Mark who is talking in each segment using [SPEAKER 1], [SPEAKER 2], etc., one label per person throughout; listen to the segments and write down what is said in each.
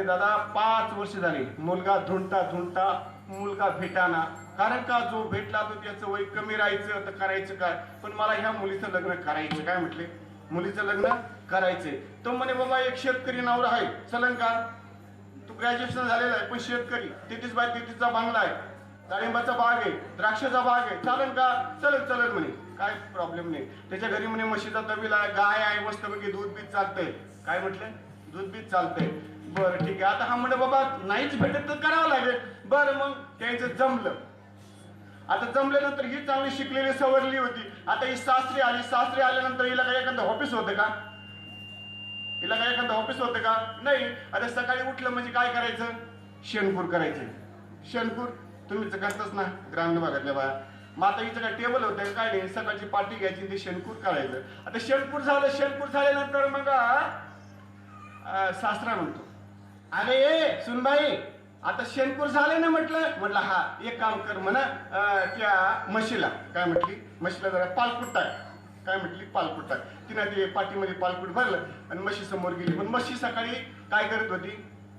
[SPEAKER 1] दादा 5 वर्ष झाली मुलगा ढूंढता ढूंढता मुलगा भेटाना. कारण का जो भेटला तो त्याचं वय कमी राहायचं तर करायचं काय. पण मला ह्या मुलीचं लग्न करायचं. काय म्हटले? मुलीचं लग्न करायचंय. तो म्हणे बाबा एक शेतकरी नवरा आहे चलन का. तू ग्रॅज्युएशन झालेला आहे पण शेतकरी 33 बाय 33चा बंगला आहे, डाळिंबाचा बाग आहे, द्राक्षाचा बाग आहे, चालन का. चलन चलन म्हणे काय प्रॉब्लेम नाही. त्याच्या घरी म्हणे म्हशीचा तबीला आहे, गाय आहे, मस्तपैकी दूध बीज चालतंय. काय म्हटलं? दूध बीज चालतंय. बरं ठीक आहे. आता हा म्हणे बाबा नाहीच भेटत तर करावं लागेल. बरं मग त्यांचं जमलं. आता जमल्यानंतर ही चांगली शिकलेली सवरली होती. आता ही सासरी आली. सासरी आल्यानंतर हिला काय एखादं ऑफिस होतं का? हिला काय एखादं ऑफिस होतं का? नाही. आता सकाळी उठलं म्हणजे काय करायचं? शेणकूर करायचं. शेणकूर तुम्हीच करताच ना ग्रामीण भागातल्या बाया. मग आता हिचं काय टेबल होतं काय नाही, सकाळची पार्टी घ्यायची ते शेणकूर करायचं. आता शेणकूर झालं. शेणकूर झाल्यानंतर मग सासरा म्हणतो अरे ये सुनबाई आता शेणकूर झाले ना. म्हटलं हा एक काम कर म्हणा त्या म्हशीला काय म्हटली म्हशीला जरा पालकुट टाक. काय म्हटली? पालकुट टाक. तिने ते पाठीमध्ये पालकुट भरलं आणि म्हशी समोर गेली. पण म्हशी सकाळी काय करत होती?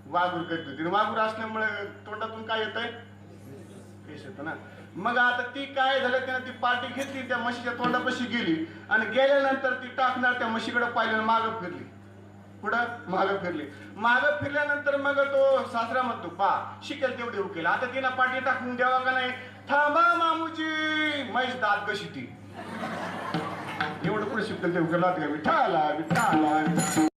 [SPEAKER 1] वाघूर करत होती. वाघूर असल्यामुळे तोंडातून काय येत आहे? फेस येतो ना. मग आता ती काय झालं त्यानं ती पार्टी घेतली, त्या म्हशीच्या तोंडापाशी गेली आणि गेल्यानंतर ती टाकणार त्या म्हशीकडे पाहिलं, मागं फिरली. पुढं मागं फिरली. मागं फिरल्यानंतर मग तो सासरा म्हणतो पा शिकेल तेवढे उकेल. आता तिला पाठी टाकून द्यावा का नाही? थांबा मामूजी म्हैस दात कशी ती एवढं पुढे शिकेल ते उकेल. विठाला विठाला